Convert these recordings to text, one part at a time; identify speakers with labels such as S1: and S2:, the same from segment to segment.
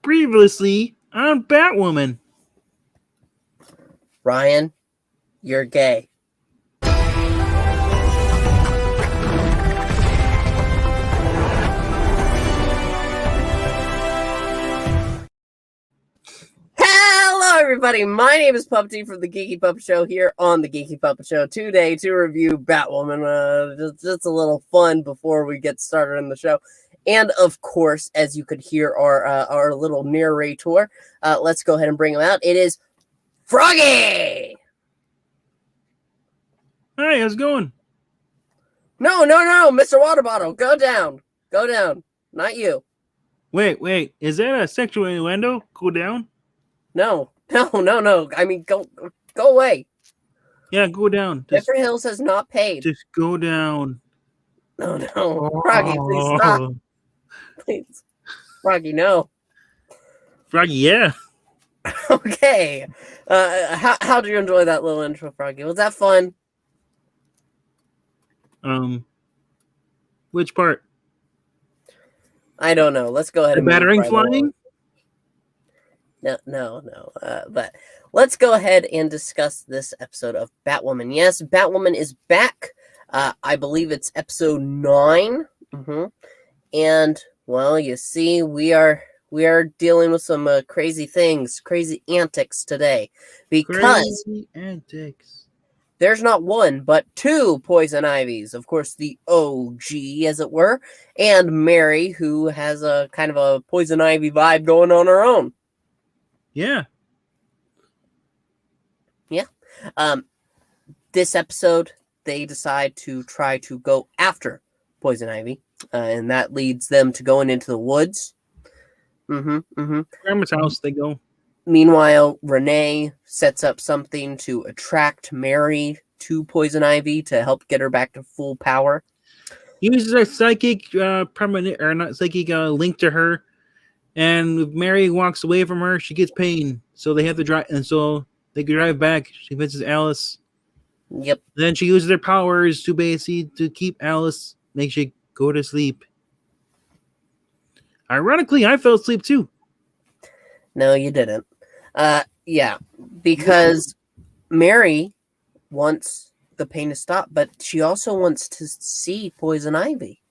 S1: Previously on Batwoman.
S2: Ryan, you're gay. Hello, everybody. My name is Puppety from the Geeky Puppet Show here on the Geeky Puppet Show today to review Batwoman. Just a little fun before we get started on the show. And of course, as you could hear our little narrator, let's go ahead and bring him out. It is Froggy!
S1: Hi, how's it going?
S2: No, Mr. Water Bottle, go down. Go down. Not you.
S1: Wait. Is that a sexual innuendo? Go down?
S2: No. I mean, go away.
S1: Yeah, go down.
S2: Different Hills has not paid.
S1: Just go down.
S2: No. Froggy, please stop. Please. Froggy, no.
S1: Froggy, yeah.
S2: Okay. How did you enjoy that little intro, Froggy? Was that fun?
S1: Which part?
S2: I don't know. Let's go ahead
S1: The
S2: and
S1: battering flying?
S2: No. But let's go ahead and discuss this episode of Batwoman. Yes, Batwoman is back. I believe it's episode 9. And well, you see, we are dealing with some crazy things, crazy antics today, because
S1: crazy antics.
S2: There's not one, but 2 Poison Ivies. Of course, the OG, as it were, and Mary, who has a kind of a Poison Ivy vibe going on her own.
S1: Yeah.
S2: This episode, they decide to try to go after Poison Ivy, and that leads them to going into the woods.
S1: Grandma's house they go.
S2: Meanwhile, Renee sets up something to attract Mary to Poison Ivy to help get her back to full power.
S1: Uses a psychic link to her, and if Mary walks away from her, she gets pain. So they have to drive, and so they can drive back. She convinces Alice.
S2: Yep.
S1: Then she uses their powers to basically to keep Alice, make she go to sleep. Ironically, I fell asleep too.
S2: No, you didn't. Yeah, because Mary wants the pain to stop, but she also wants to see Poison Ivy.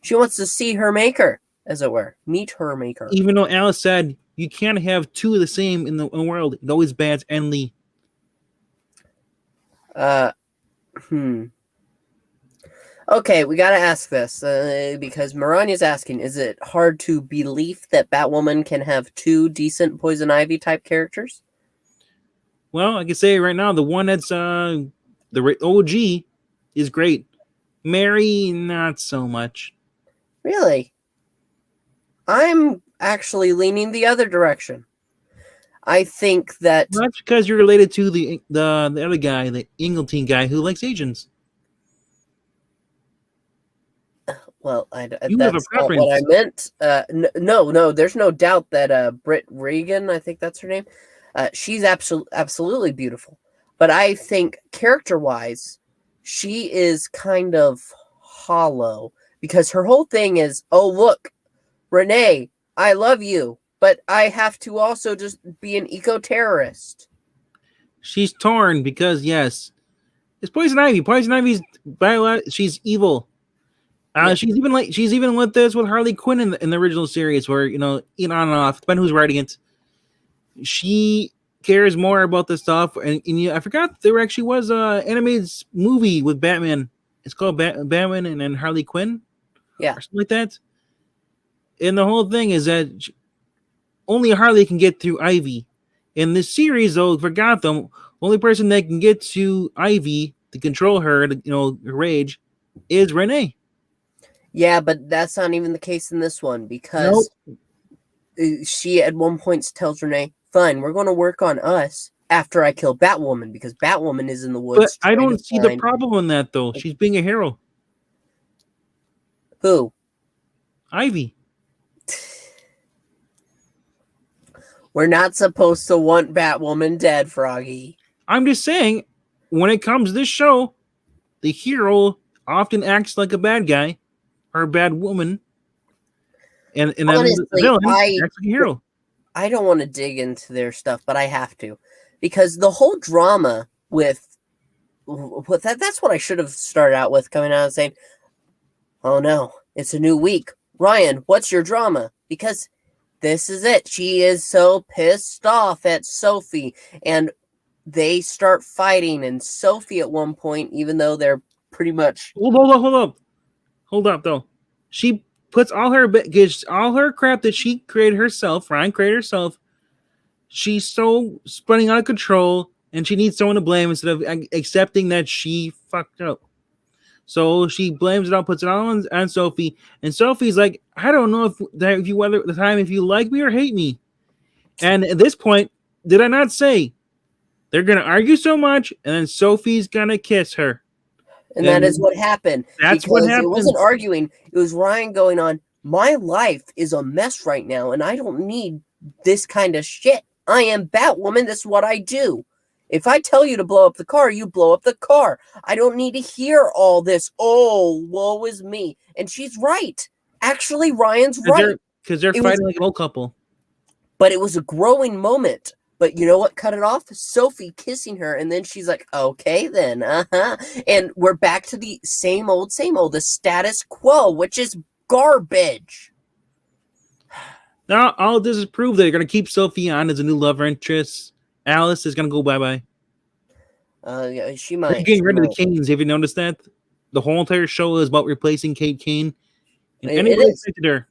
S2: She wants to see her maker, as it were. Meet her maker.
S1: Even though Alice said, you can't have 2 of the same in the world. It always bans Enly.
S2: Okay, we gotta ask this, because Marania's asking, is it hard to believe that Batwoman can have 2 decent Poison Ivy type characters?
S1: Well, I can say right now, the one that's the OG is great. Mary, not so much.
S2: Really? I'm actually leaning the other direction. I think that...
S1: That's because you're related to the other guy, the Ingleton guy, who likes Asians.
S2: Well,
S1: that's
S2: not what I meant. No, there's no doubt that Britt Regan, I think that's her name, she's absolutely beautiful. But I think character-wise, she is kind of hollow, because her whole thing is, oh, look, Renee, I love you, but I have to also just be an eco-terrorist.
S1: She's torn because, yes, it's Poison Ivy. Poison Ivy's she's evil. Yeah. She's even with this with Harley Quinn in the original series, where on and off, depending who's writing it. She cares more about this stuff, and I forgot there actually was a animated movie with Batman. It's called Batman and then Harley Quinn,
S2: or
S1: something like that. And the whole thing is that only Harley can get through Ivy. In this series, though, for Gotham, only person that can get to Ivy to control her, her rage, is Renee.
S2: Yeah, but that's not even the case in this one, because she at one point tells Renee, fine, we're going to work on us after I kill Batwoman, because Batwoman is in the woods.
S1: But I don't see the problem in that, though. She's being a hero.
S2: Who?
S1: Ivy.
S2: We're not supposed to want Batwoman dead, Froggy.
S1: I'm just saying, when it comes to this show, the hero often acts like a bad guy or a bad woman, and then
S2: honestly,
S1: the villain acts like a hero.
S2: I don't want to dig into their stuff, but I have to, because the whole drama with that's what I should have started out with, coming out and saying, "Oh no, it's a new week. Ryan, what's your drama?" Because this is it. She is so pissed off at Sophie, and they start fighting. And Sophie, at one point, even though they're pretty much
S1: Hold up, though. She puts all her crap that she created herself. Ryan created herself. She's so spinning out of control, and she needs someone to blame instead of accepting that she fucked up. So she blames it all, puts it all on Sophie, and Sophie's like, I don't know if you whether the time if you like me or hate me. And at this point, did I not say they're gonna argue so much, and then Sophie's gonna kiss her?
S2: And that is what happened.
S1: That's what happened.
S2: It wasn't arguing. It was Ryan going on, my life is a mess right now, and I don't need this kind of shit. I am Batwoman. This is what I do. If I tell you to blow up the car, you blow up the car. I don't need to hear all this, oh, woe is me. And she's right. Actually, Ryan's right.
S1: Because they're fighting like an old couple.
S2: But it was a growing moment. But you know what cut it off? Sophie kissing her, and then she's like, okay, then, And we're back to the same old, the status quo, which is garbage.
S1: Now, all this is proof that they're going to keep Sophie on as a new love interest. Alice is going to go bye-bye.
S2: Yeah, she might.
S1: They're getting rid of the Canes. Have you noticed that? The whole entire show is about replacing Kate Kane. And anybody affected her.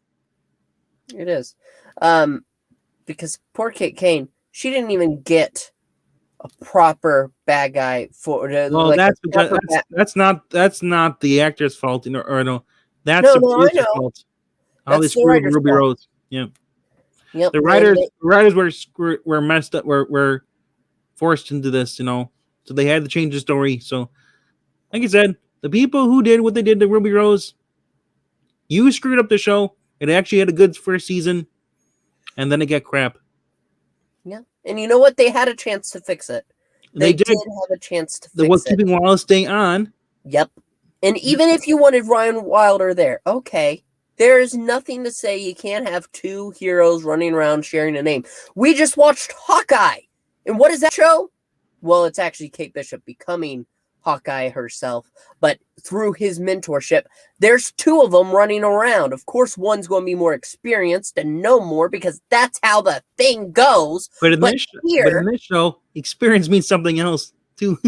S2: It is. Because poor Kate Kane, she didn't even get a proper bad guy for.
S1: Well, like that's because that's not the actor's fault, or no, that's
S2: the producer's
S1: fault. All this Ruby Rose. Yeah.
S2: Yep.
S1: The writers were messed up. Were forced into this, so they had to change the story. So, like I said, the people who did what they did to Ruby Rose, you screwed up the show. It actually had a good first season, and then it got crap.
S2: Yeah, and you know what? They had a chance to fix it. They did have a chance to fix it.
S1: Was keeping Wallace staying on.
S2: Yep. And even if you wanted Ryan Wilder there, okay. There is nothing to say you can't have two heroes running around sharing a name. We just watched Hawkeye. And what is that show? Well, it's actually Kate Bishop becoming Hawkeye herself. But through his mentorship, there's two of them running around. Of course, one's going to be more experienced and know more because that's how the thing goes.
S1: But in this show, experience means something else, too.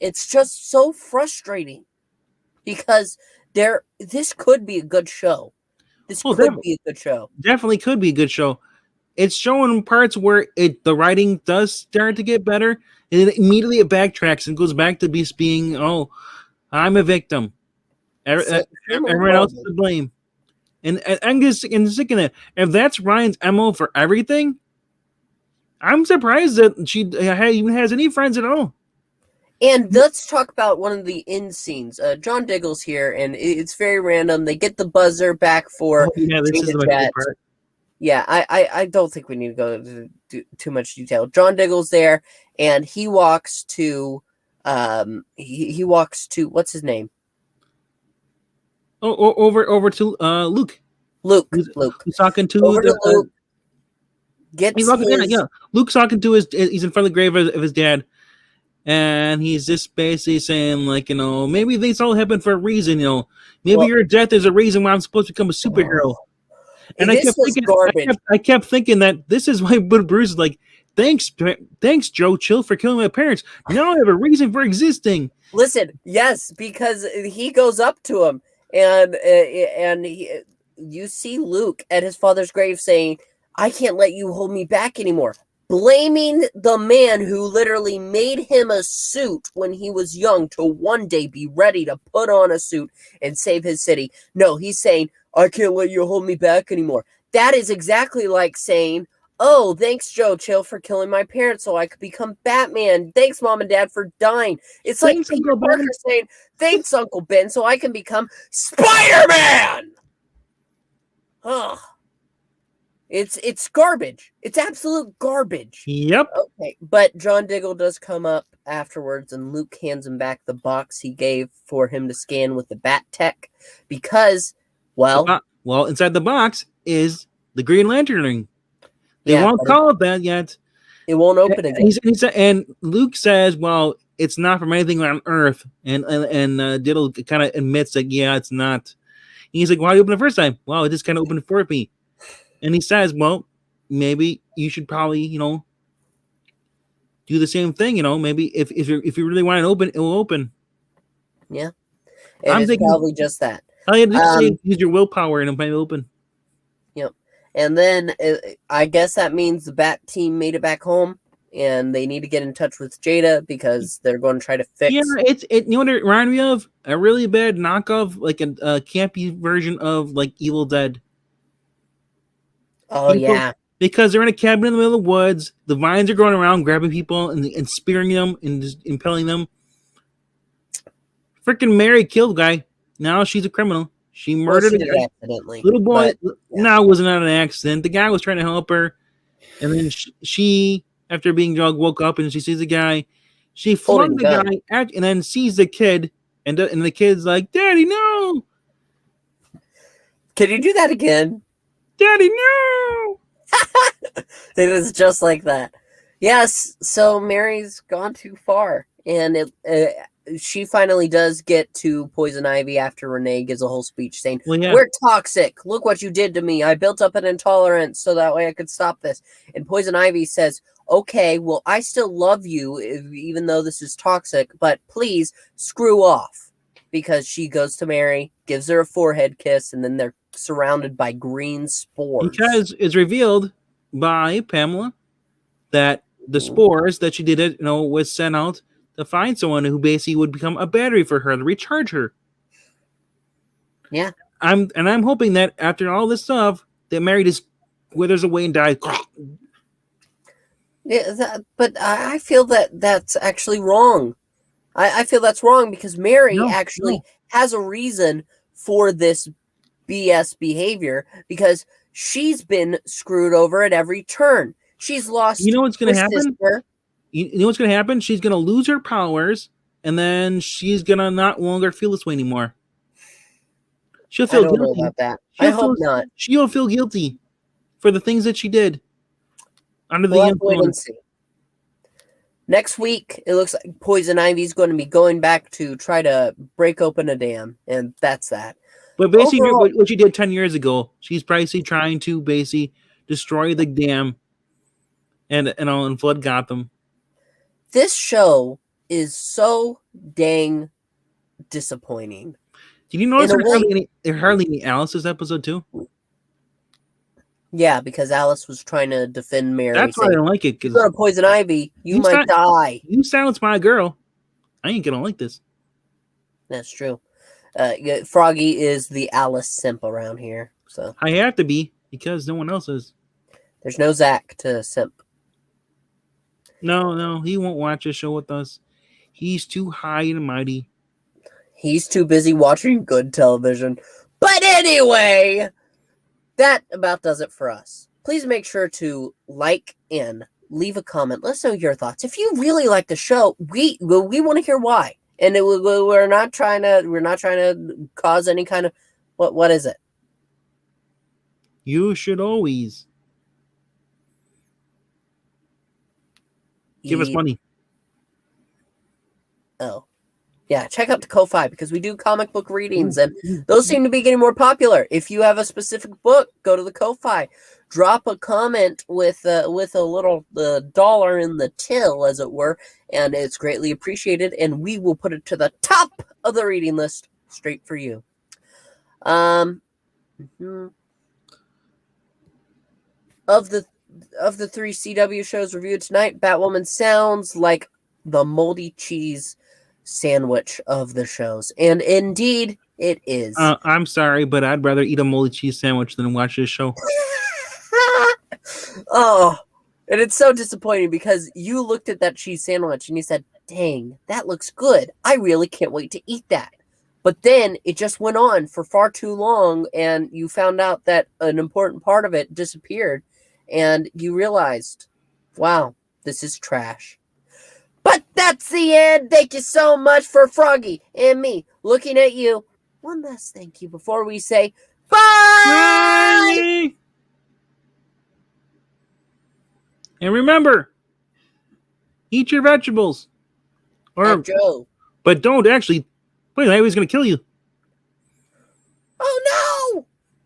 S2: It's just so frustrating because this could be a good show. This could be a good show.
S1: Definitely could be a good show. It's showing parts where the writing does start to get better, and then immediately it backtracks and goes back to being, oh, I'm a victim. Everyone else is to blame. And I'm just sick of that. If that's Ryan's MO for everything, I'm surprised that she even has any friends at all.
S2: And let's talk about one of the end scenes. John Diggle's here, and it's very random. They get the buzzer back for
S1: this is my favorite part.
S2: Yeah, I don't think we need to go into too much detail. John Diggle's there, and he walks to he walks to, what's his name?
S1: Oh, over to Luke.
S2: Luke.
S1: He's talking to
S2: Luke.
S1: Luke's talking to he's in front of the grave of his dad. And he's just basically saying, like, maybe these all happen for a reason, Maybe your death is a reason why I'm supposed to become a superhero. And I kept thinking that this is why Bruce is like, thanks, Joe Chill, for killing my parents. Now I have a reason for existing.
S2: Listen, yes, because he goes up to him, and you see Luke at his father's grave saying, I can't let you hold me back anymore. Blaming the man who literally made him a suit when he was young to one day be ready to put on a suit and save his city. No, he's saying, I can't let you hold me back anymore. That is exactly like saying, oh, thanks, Joe Chill, for killing my parents so I could become Batman. Thanks, Mom and Dad, for dying. It's like Peter Parker saying, thanks, Uncle Ben, so I can become Spider-Man. Ugh. It's garbage. It's absolute garbage.
S1: Yep.
S2: Okay, but John Diggle does come up afterwards, and Luke hands him back the box he gave for him to scan with the Bat Tech, because Well,
S1: Well, inside the box is the Green Lantern ring. They
S2: yeah,
S1: won't
S2: but
S1: call it that yet.
S2: it won't open again.
S1: And Luke says, "Well, it's not from anything on Earth." And Diddle kind of admits that, yeah, it's not. And he's like, "Why did you open the first time?" Well, it just kind of opened for me. And he says, "Well, maybe you should probably, do the same thing. Maybe if you really want it open, it will open."
S2: Yeah,
S1: I'm
S2: it's
S1: thinking
S2: probably just that.
S1: all you have to say is use your willpower and it might open.
S2: Yep. And then I guess that means the Bat team made it back home, and they need to get in touch with Jada because they're going to try to fix.
S1: Yeah, you know what it reminded me of? A really bad knockoff, like a campy version of like Evil Dead.
S2: Oh yeah,
S1: Because they're in a cabin in the middle of the woods. The vines are going around, grabbing people and spearing them and just impaling them. Freaking Mary killed a guy. Now she's a criminal. She murdered
S2: she
S1: a
S2: did
S1: guy.
S2: it accidentally.
S1: Little boy.
S2: But, yeah.
S1: No, it wasn't an accident. The guy was trying to help her, and then she after being drugged, woke up and she sees the guy. She flung the guy at, and then sees the kid, and the kid's like, "Daddy, no!
S2: Can you do that again?
S1: Daddy, no!"
S2: It is just like that. Yes. So Mary's gone too far, and she finally does get to Poison Ivy after Renee gives a whole speech saying,
S1: Well, yeah.
S2: "We're toxic. Look what you did to me. I built up an intolerance so that way I could stop this." And Poison Ivy says, "Okay, well, I still love you, even though this is toxic, but please screw off." Because she goes to Mary, gives her a forehead kiss, and then they're surrounded by green spores.
S1: Because it's revealed by Pamela that the spores that she did was sent out to find someone who basically would become a battery for her to recharge her.
S2: Yeah.
S1: I'm hoping that after all this stuff, that Mary just withers away and dies.
S2: Yeah, but I feel that that's actually wrong. I feel that's wrong because Mary has a reason for this BS behavior because she's been screwed over at every turn. She's lost.
S1: You know what's going to happen?
S2: Sister.
S1: You know what's going to happen? She's going to lose her powers, and then she's going to not longer feel this way anymore. She'll feel guilty.
S2: I don't know about that. I hope not.
S1: She'll feel guilty for the things that she did under the influence.
S2: Next week, it looks like Poison Ivy's going to be going back to try to break open a dam, and that's that.
S1: But basically, what she did 10 years ago, she's basically trying to destroy the dam and flood Gotham.
S2: This show is so dang disappointing.
S1: Did you notice there hardly any Alice this episode too?
S2: Yeah, because Alice was trying to defend Mary.
S1: That's why I don't like it.
S2: If you go to Poison Ivy, you might die.
S1: You silence my girl. I ain't gonna like this.
S2: That's true. Froggy is the Alice simp around here. So
S1: I have to be because no one else is.
S2: There's no Zach to simp.
S1: No, he won't watch this show with us. He's too high and mighty.
S2: He's too busy watching good television. But anyway, that about does it for us. Please make sure to like and leave a comment. Let us know your thoughts. If you really like the show, we want to hear why. And we're not trying to cause any kind of what is it?
S1: You should always give us money.
S2: Oh. Yeah, check out the Ko-Fi because we do comic book readings and those seem to be getting more popular. If you have a specific book, go to the Ko-Fi. Drop a comment with a little dollar in the till, as it were, and it's greatly appreciated, and we will put it to the top of the reading list straight for you. Of the 3 CW shows reviewed tonight, Batwoman sounds like the moldy cheese sandwich of the shows, and indeed it is.
S1: I'm sorry, but I'd rather eat a moldy cheese sandwich than watch this show.
S2: Oh, and it's so disappointing because you looked at that cheese sandwich and you said, "Dang, that looks good. I really can't wait to eat that." But then it just went on for far too long, and you found out that an important part of it disappeared, and you realized, wow, this is trash. But that's the end. Thank you so much for Froggy and me looking at you. One last thank you before we say Bye.
S1: Bye. And remember, eat your vegetables.
S2: And Joe.
S1: But don't actually. Wait, I was going to kill you.
S2: Oh no!